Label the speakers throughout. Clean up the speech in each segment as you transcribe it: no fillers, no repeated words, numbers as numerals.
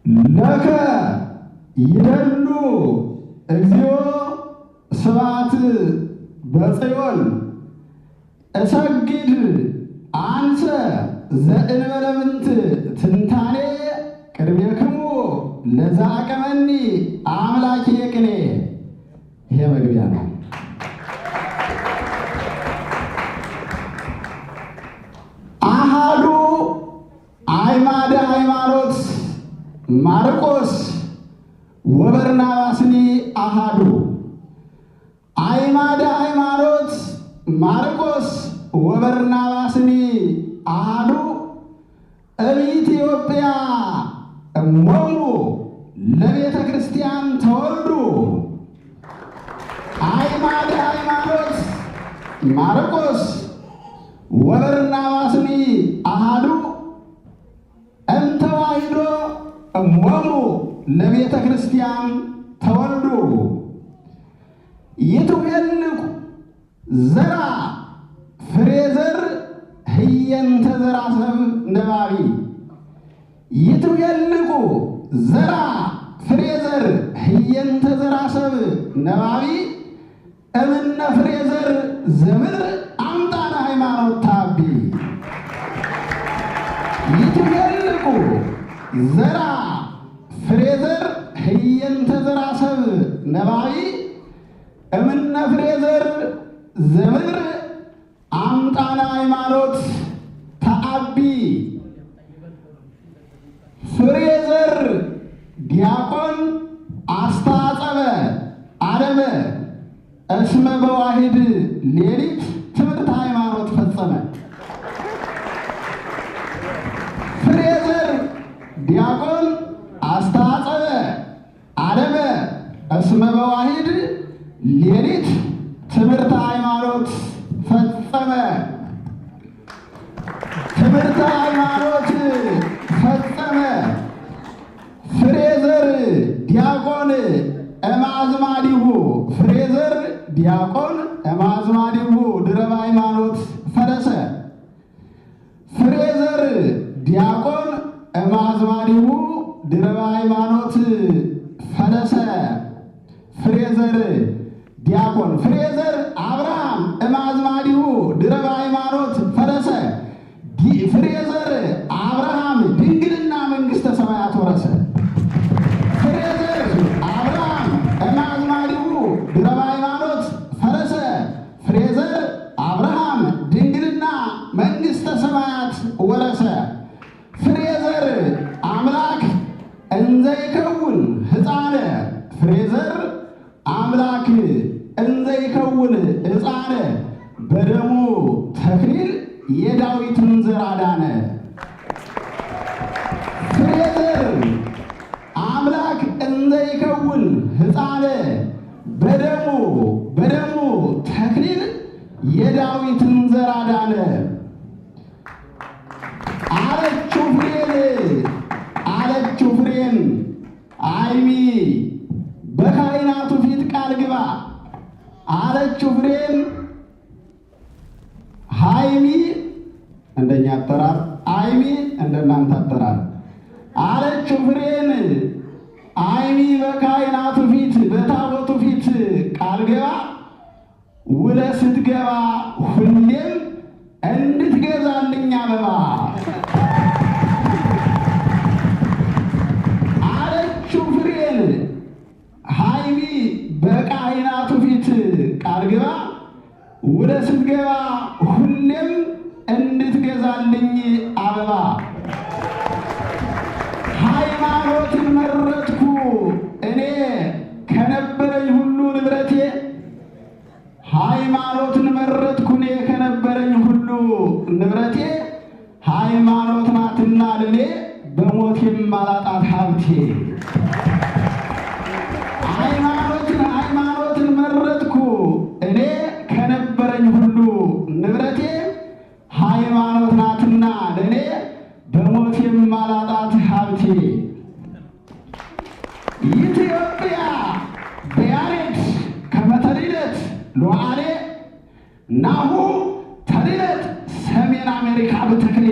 Speaker 1: ለከ ይደሉ እግዚኦ ስብሐት በጽዮን እሰግድ አንሰ ዘእንበለ ምንት ትንታኔ ቅድሜክሙ ለዘአቀመኒ አምላኬ ቅኔ። ይሄ መግቢያ ነው። አሃዱ አዕማደ ሃይማኖት ማርቆስ ወበርናባስኒ አሃዱ። አዕማደ ሃይማኖት ማርቆስ ወበርናባስኒ አሃዱ እምኢትዮጵያ እሞሙ ለቤተ ክርስቲያን ተወልዱ። አዕማደ ሃይማኖት ማርቆስ ወበርናባስኒ አሃዱ እምተዋሕዶ እሞሙ ለቤተ ክርስቲያን ተወልዱ። ይትዌልቁ ዘራ ፍሬ ዘር ህየንተ ዘራ ሰብ ነባቢ። ይትዌልቁ ዘራ ፍሬ ዘር ህየንተ ዘራ ሰብ ነባቢ እምነ ፍሬ ዘር ዘምድር አምጣነ ሃይማኖት ታቢ። ይትዌልቁ ዘራ ፍሬ ዘር ህየንተ ዘራ ሰብ ነባቢ እምነ ፍሬ ዘር ዘምድር አምጣነ ሃይማኖት ተአቢ። ፍሬ ዘር ዲያቆን አስተአጸበ አለመ እስመ በዋሂድ ሌሊት ትምህርት ሃይማኖት ፈጸመ። ፍሬ ዘር ዲያቆን አስተአጸበ አለመ እስመ በዋሂድ ሌሊት ትምህርት ሃይማኖት ፈጸመ። ትምህርት ሃይማኖት ፈጸመ። ፍሬ ዘር ዲያቆን እማዝማዲሁ ፍሬ ዘር ዲያቆን እማዝማዲሁ ድረብ ሃይማኖት ፈለሰ። ፍሬ ዘር ዲያቆን እማዝማዲሁ ድረብ ሃይማኖት ፈለሰ። ፍሬ ዘር ዲያቆን ፍሬ ዘር አብርሃም እማዝማዲሁ ድረብ ሃይማኖት ፈለሰ። ፍሬ ዘር አብርሃም ድንግልና መንግሥተ ሰማያት ወረሰ። ፍሬ ዘር አብርሃም እማዝማዲሁ ድረብ ሃይማኖት ፈለሰ። ፍሬ ዘር አብርሃም ድንግልና መንግሥተ ሰማያት ወረሰ። ፍሬ ዘር አምላክ እንዘ ይከውን ሕፃነ ፍሬ ዘር አምላክ እንዘ ይከውን ሕፃነ በደሙ ተክሊል የዳዊትን ዘር አዳነ። ፍሬ ዘር አምላክ እንዘ ይከውን ሕፃነ በደሙ ተክሊል የዳዊትን ዘር አዳነ። አለችው ፍሬን አይሚ በካህናቱ ፊት ቃል ግባ። አለችው ፍሬን ሃይሚ እንደኛ አጠራር አይሚ እንደናንተ አጠራር። አለችው ፍሬን አይሚ በካህናቱ ፊት በታቦቱ ፊት ቃል ገባ። ውለ ስትገባ ሁሌም እንድትገዛልኝ አበባ። አለችው ፍሬን ሃይሚ በካህናቱ ፊት ቃል ግባ። ውለ ስትገባ ሁሌም እንድትገዛልኝ አበባ። ሃይማኖትን መረጥኩ እኔ ከነበረኝ ሁሉ ንብረቴ። ሃይማኖትን መረጥኩ እኔ ከነበረኝ ሁሉ ንብረቴ። ሃይማኖት ናትና ለኔ በሞት የማላጣት ሀብቴ። ሃይማኖትን መረጥኩ እኔ ከነበረኝ ሁሉ ንብረቴ። ሃይማኖት ናትና ለኔ በሞት የማላጣት ሀብቴ። ኢትዮጵያ በያሬድ ከመተልደት ሉዓሌ ናሁ ተልደት ሰሜን አሜሪካ ብትክሌ።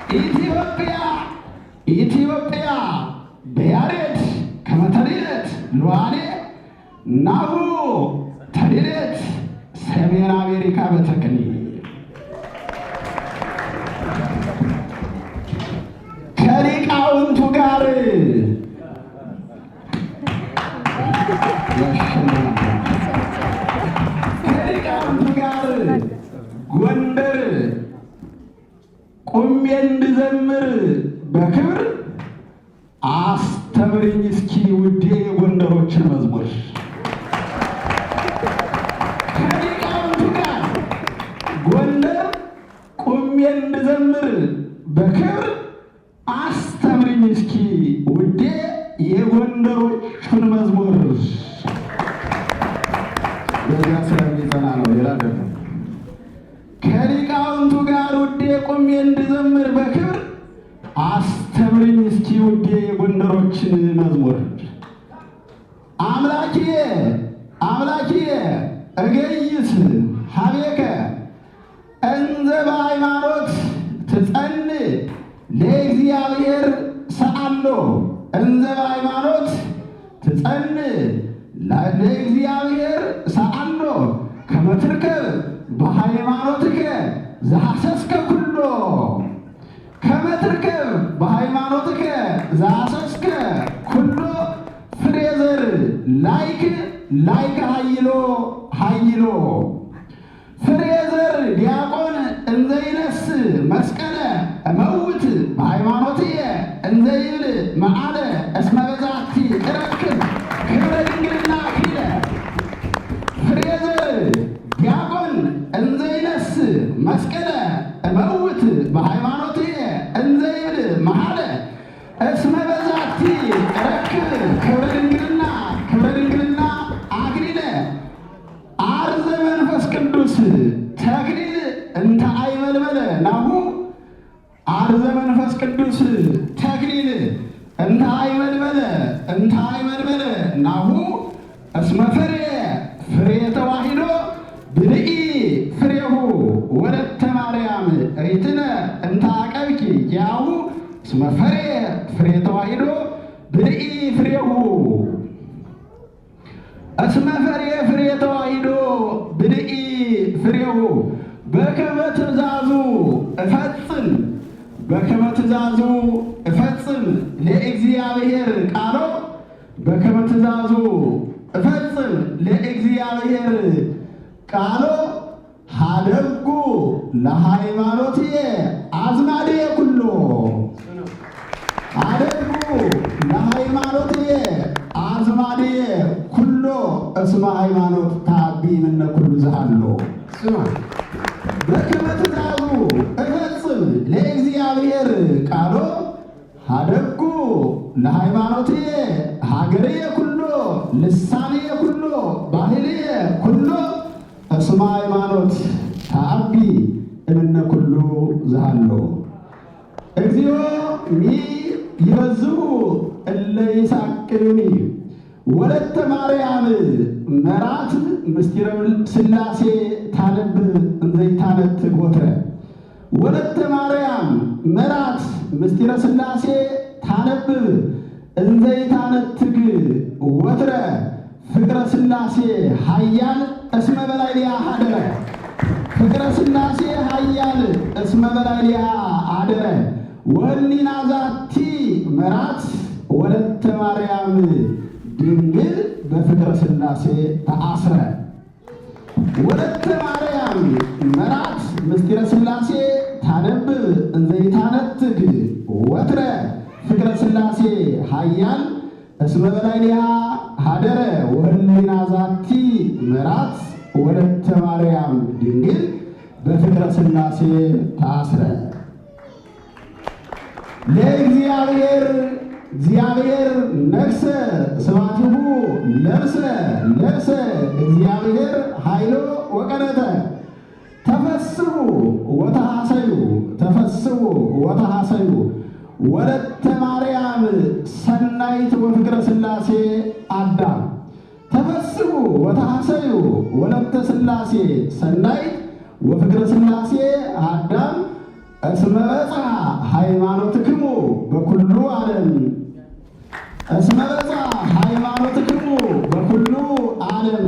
Speaker 1: ኢትዮጵያ ኢትዮጵያ በያሬድ ከመተሪለት ሉዓሌ ናሁ ተሪለት ሰሜን አሜሪካ በተክኒ ከሊቃውንቱ ጋር ጎንደር ቆሜ እንድዘምር በክብር አስተምርኝ እስኪ ውዴ የጎንደሮችን መዝሙር። ከሊቃውንቱ ጋር ጎንደር ቆሜ እንድዘምር በክብር አስተምርኝ እስኪ ውዴ የጎንደሮቹን መዝሙር። በዚያ ስለሚጸና ነው ሌላ ደግሞ ከሊቃውንቱ ጋር ውዴ ቆሜ እንድዘምር በክብር አስተምርኝ እስኪ ውዴ የጎንደሮችን መዝሙር። አምላኪየ አምላኪየ እገይስ ሀቤከ እንዘ በሃይማኖት ትጸንዕ ለእግዚአብሔር ሰአሎ እንዘ በሃይማኖት ትጸንዕ ለእግዚአብሔር ሰአሎ ከመ ትርከብ በሃይማኖትከ ዘሐሰስከ ኩሎ ከመ ትርከብ በሃይማኖትከ ዘሐሰስከ ኩሎ ፍሬ ዘር ላይክ ሀይሎ ሀይሎ ፍሬ ዘር ዲያቆን እንዘ ይነስ መስቀለ እመውት በሃይማኖትየ እንዘ ይብል መዓለ እስመ በዛቲ እረክብ ክብረ ድንግልና አክሊለ ፍሬ ዘር ዲያቆን እንዘ ይነስ መስቀለ እመውት በሃይማኖትየ እንዘ ይብል መዓለ እስመ በዛቲ እረክብ ክብረ ድንግልና አክሊለ አርዘ መንፈስ ቅዱስ ተክሊል እንተ አይመልመለ ናሁ አርዘ መንፈስ ቅዱስ ተክሊል እንተ አይመልመለ ናሁ እስመ ፍሬ ተዋሂዶ ብልኢ ፍሬሁ ወለተ ማርያም እይትነ እንተ አቀብኪ ያሁ እስመ ፍሬ ተዋሂዶ ብልኢ ፍሬሁ እስመ ፍሬ ተዋሂዶ ብልኢ ፍሬሁ በከመ ትእዛዙ እፈጽም ለእግዚአብሔር ቃሎ በከመ ትእዛዙ እፈጽም ለእግዚአብሔር ቃሎ ሀደጉ ለሃይማኖትየ አዝማድየ ኩሎ ሀደጉ ለሃይማኖትየ አዝማድየ ኩሎ እስመ ሃይማኖት ታቢ እምነ ኩሉ ዘሃሎ በከመ ትእዛዙ እፈጽም ለእግዚአብሔር ቃሎ ሀደጉ ለሃይማኖትየ ሀገርየ ኩሎ ልሳንየ ኩሎ ባህልየ ኩሎ እስመ ሃይማኖት ታቢ እምነ ኩሉ ዘሃሎ እግዚኦ ይበዝሑ እለ ይሳቅዩኒ ወለተ ማርያም መራት ምስጢረ ሥላሴ ታነብ እንዘይታነትግ ወትረ ወለተ ማርያም መራት ምስጢረ ሥላሴ ታነብብ እንዘይታነትግ ወትረ ፍቅረ ሥላሴ ኃያል እስመ በላዕሊሃ ሀደረ ፍቅረ ሥላሴ ኃያል እስመ በላዕሊሃ አደረ ወህሊና ዛቲ መራት ወለተ ማርያም ድንግል በፍቅረ ሥላሴ ተአስረ ወለተ ማርያም መራት ምስጢረ ሥላሴ ታነብብ እንዘይታነትግ ወትረ ፍቅረ ሥላሴ ኃያል እስመ በላዕሊሃ ሀደረ ወህሊና ዛቲ መራት ወለተ ማርያም ድንግል በፍቅረ ሥላሴ ተአስረ ለእግዚአብሔር ነግሰ ስብሐቲሁ ለብሰ እግዚአብሔር ኃይሎ ወቀነተ ተፈስሑ ወተሐሰዩ ወለተ ማርያም ሰናይት ወፍቅረ ሥላሴ አዳም ተፈስሑ ወተሐሰዩ ወለተ ሥላሴ ሰናይት ወፍቅረ ሥላሴ አዳም እስመ በጽሐ ሃይማኖትክሙ በኩሉ ዓለም እስመ በጽሐ ሃይማኖትክሙ በኩሉ ዓለም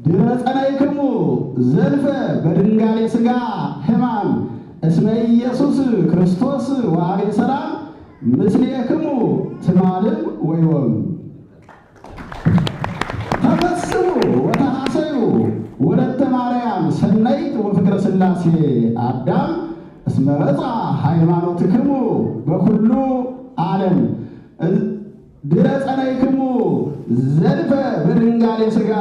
Speaker 1: ድረ ጸናይክሙ ዘልፈ በድንጋሌ ሥጋ ሕማም እስመ ኢየሱስ ክርስቶስ ወአቤ ሰላም ምስሌክሙ ትማልም ወይወም ተፈስሑ ወተሐሰዩ ወለተ ማርያም ሰናይት ወፍቅረ ሥላሴ አዳም እስመ በጽሐ ሃይማኖትክሙ በኩሉ ዓለም ድረ ጸናይክሙ ዘልፈ በድንጋሌ ሥጋ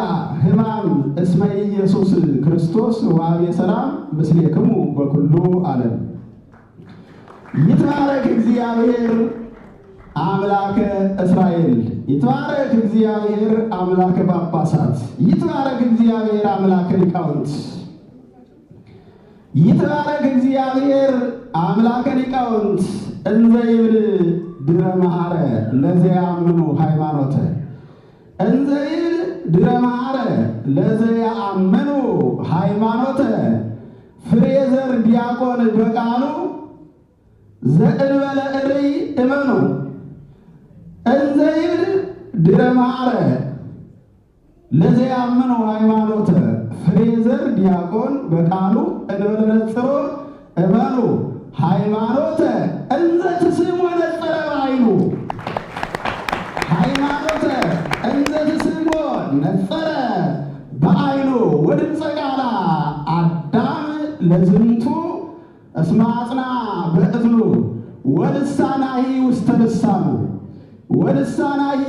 Speaker 1: ሕማም እስመ ኢየሱስ ክርስቶስ ወአቤ ሰላም ምስሌክሙ በኩሉ ዓለም። ይትባረክ እግዚአብሔር አምላከ እስራኤል፣ ይትባረክ እግዚአብሔር አምላከ ጳጳሳት፣ ይትባረክ እግዚአብሔር አምላከ ሊቃውንት፣ ይትባረክ እግዚአብሔር አምላከ ሊቃውንት እንዘ ይብል ድረ መሐረ ለዘያምኑ ሃይማኖተ እንዘ ይብል ድረ መሐረ ለዘያምኑ ሃይማኖተ ፍሬዘር ዲያቆን በቃሉ ዘእንበለ እርይ እመኑ እንዘ ይብል ድረ መሐረ ለዘያምኑ ሃይማኖተ ፍሬዘር ዲያቆን በቃሉ እንበለ ነጽሮ እመኑ ሃይማኖተ እንዘ ትስሞ ነጸረ በዓይኑ ሃይማኖተ እንዘ ትስሞ ነጸረ በዓይኑ ወድምፀ ቃላ አዳም ለዝንቱ እስመ አጽና በእዝኑ ወልሳናሂ ውስተ ልሳኑ ወልሳናሂ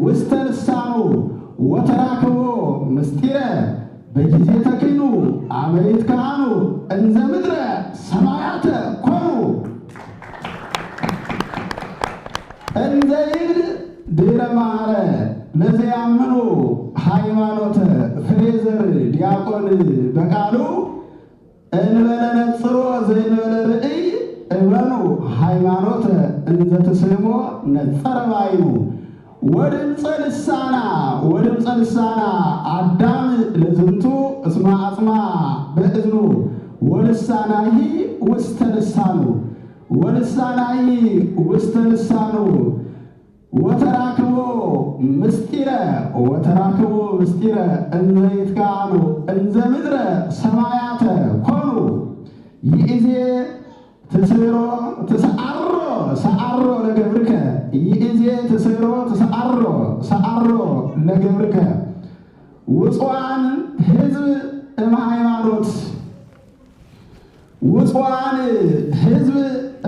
Speaker 1: ውስተ ልሳኑ ወተራክቦ ምስጢረ በጊዜ ተክሊኑ አመ ይትከሃኑ እንዘ ምድረ ሰማያተ ኮኑ እንዘ ይብል ድረ መሐረ ለዘያምኑ ሃይማኖተ ፍሬዘር ዲያቆን በቃሉ እንበለ ነጽሮ ዘእንበለ ርእይ እመኑ ሃይማኖተ እንዘ ትስሞ ነጸረ በዓይኑ ወድምፀ ልሳና አዳም ለዝንቱ እስመ አጽማ በእዝኑ ወልሳናሂ ውስተ ልሳኑ ወልሳናሂ ውስተ ልሳኑ ወተራክቦ ምስጢረ እንዘ ይትከሃኑ እንዘ ምድረ ሰማያተ ኮኑ ይእዜ ትስሮ ሰዓሮ ለገብርከ ይእዜ ትስሮ ሰዓሮ ለገብርከ ውፅዋን ሕዝብ እምሃይማኖት ውፅዋን ሕዝብ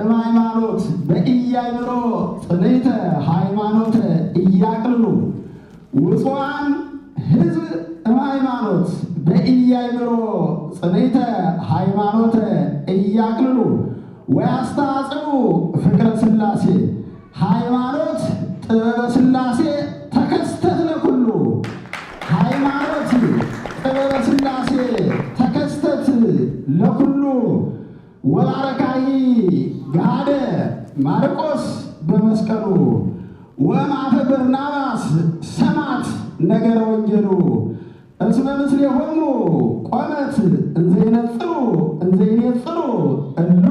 Speaker 1: እምሃይማኖት በኢያእምሮ ጽንዕተ ሃይማኖተ ኢያቅልሉ ውፅዋን ሕዝብ እምሃይማኖት በኢያእምሮ ጽንዕተ ሃይማኖተ ኢያቅልሉ ወያስተአጽኡ ፍቅረ ሥላሴ ሃይማኖት ጥበበ ሥላሴ ተከስተት ለኩሉ ሃይማኖት ጥበበ ሥላሴ ተከስተት ለኩሉ ወባረካሂ ገሃደ ማርቆስ በመስቀሉ ወማፈ በርናባስ ሰማት ነገረ ወንጌሉ እስመ ምስሌሆሙ ቆመት እንዘ ይነጽሩ እሉ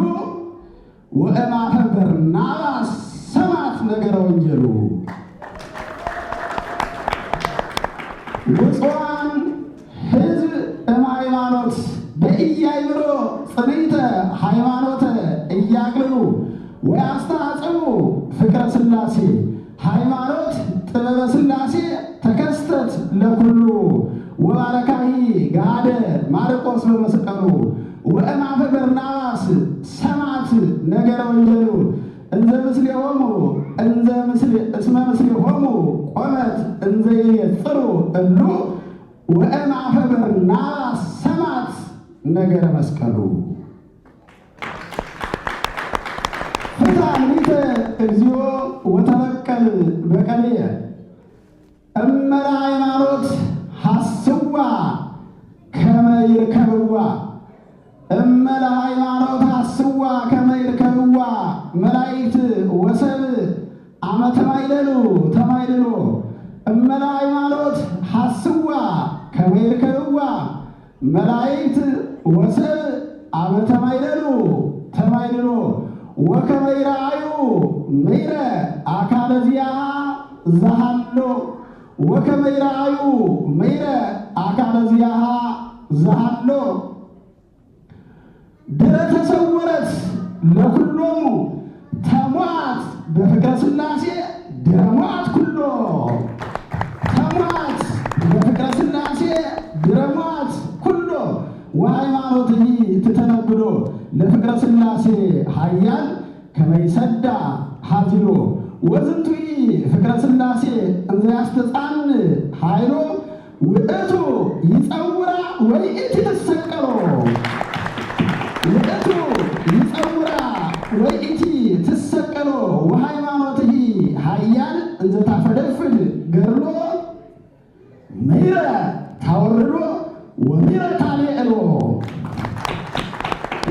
Speaker 1: ወእማፈ በርናባስ ሰማት ነገረ ወንጌሉ ውፅዋን ሕዝብ እምሃይማኖት በኢያእምሮ ጽንዕተ ሃይማኖተ ኢያቅልሉ ወያስተአጽኡ ፍቅረ ሥላሴ ሃይማኖት ጥበበ ሥላሴ ተከስተት ለኩሉ ወባረካሂ ገሃደ ማርቆስ በመስቀሉ ወእማፈ በርናባስ ሰማት ነገረ ወንጌሉ እንዘ ምስሌሆሙ እስመ ምስሌሆሙ ቆመት እንዘ ይነጽሩ እሉ ወእማፈ በርናባስ ሰማት ነገረ መስቀሉ ፍትሐኒተ እግዚኦ ወተበቀል በቀልየ እመላ ሃይማኖት ሐስዋ ከመ ይርከብዋ እመላ ሃይማኖት ሐስዋ ከመ ይርከብዋ መላእክት ወሰብ አመ ተማይለሉ እመላ ሃይማኖት ሐስዋ ከመ ይርከብዋ መላእክት ወሰብ አመ ተማይለሉ ወከመ ይርአዩ ምይረ አካለ ዚአሃ ዘሃሎ ወከመ ይርአዩ ምይረ አካለ ዚአሃ ዘሃሎ ድረ ተሰወረት ለኩሎሙ ተሟት በፍቅረ ሥላሴ ድረ ሟት ኩሎ ተሟት በፍቅረ ሥላሴ ድረ ሟት ኩሎ ወሃይማኖትኒ ትተነብሎ ለፍቅረ ሥላሴ ኃያል ከመ ይሰዳ ሀዚሎ ወዝንቱ ፍቅረ ሥላሴ እንዘ ያስተጻን ኃይሎ ውእቱ ይጸውራ ወይእቲ ትሰቀሎ ውእቱ ይጸውራ ወይእቲ ትሰቀሎ ወሃይማኖትኒ ኃያል እንዘ ታፈደፍድ ገድሎ ምይረ ታወርዶ ወምይረ ታልዕሎ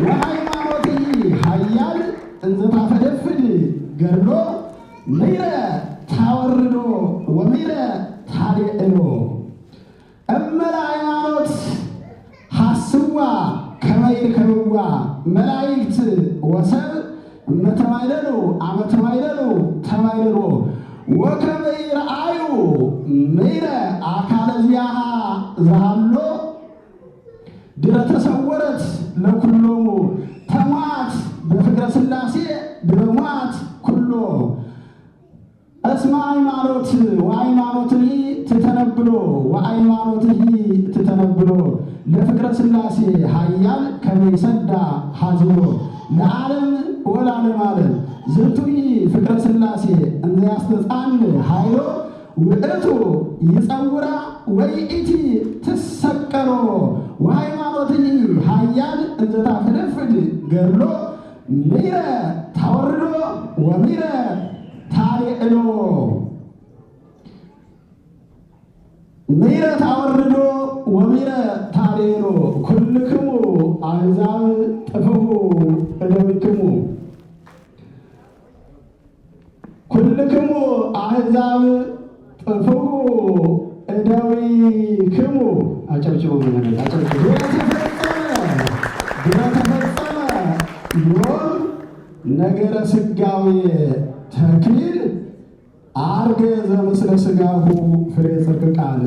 Speaker 1: ወሃይማኖትኒ ኃያል እንዘ ታፈደፍድ ገድሎ ምይረ ታወርዶ ወምይረ ታልዕሎ እመለ ሃይማኖት ሐስዋ ከመ ይርከብዋ መላእክት ወሰብ እመተማይለሉ አመተማይለሉ ተማይለሎ ወከመ ይርአዩ ምይረ አካለ ዚአሃ ዘሃሎ ድረ ተሰወረት ለኩሎሙ ተሟት በፍቅረ ሥላሴ ድረ ሟት ኩሎ እስመ ሃይማኖት ወሃይማኖትኒ ትተነብሎ ወሃይማኖትኒ ትተነብሎ ለፍቅረ ሥላሴ ኃያል ከመ ይሰዳ ሀዚሎ ለዓለም ወለዓለመ ዓለም ዝንቱ ፍቅረ ሥላሴ እንዘ ያስተጻን ኃይሎ ውእቱ ይጸውራ ወይእቲ ትሰቀሎ ወሃይማኖትኒ ኃያል እንዘ ታፈደፍድ ገድሎ ምይረ ታወርዶ ወምይረ ታልዕሎ ምይረ ታወርዶ ወምይረ ታልዕሎ ኩልክሙ አሕዛብ ጥፍሑ እደዊክሙ ኩልክሙ አሕዛብ ጥፍሑ እደዊክሙ አጨብጭቡ አጨብጭቡ ተፈጸመ ዮም ነገረ ሥጋዌ ተክሊል አርገ ዘምስለ ሥጋሁ ፍሬ ጽድቅ ቃል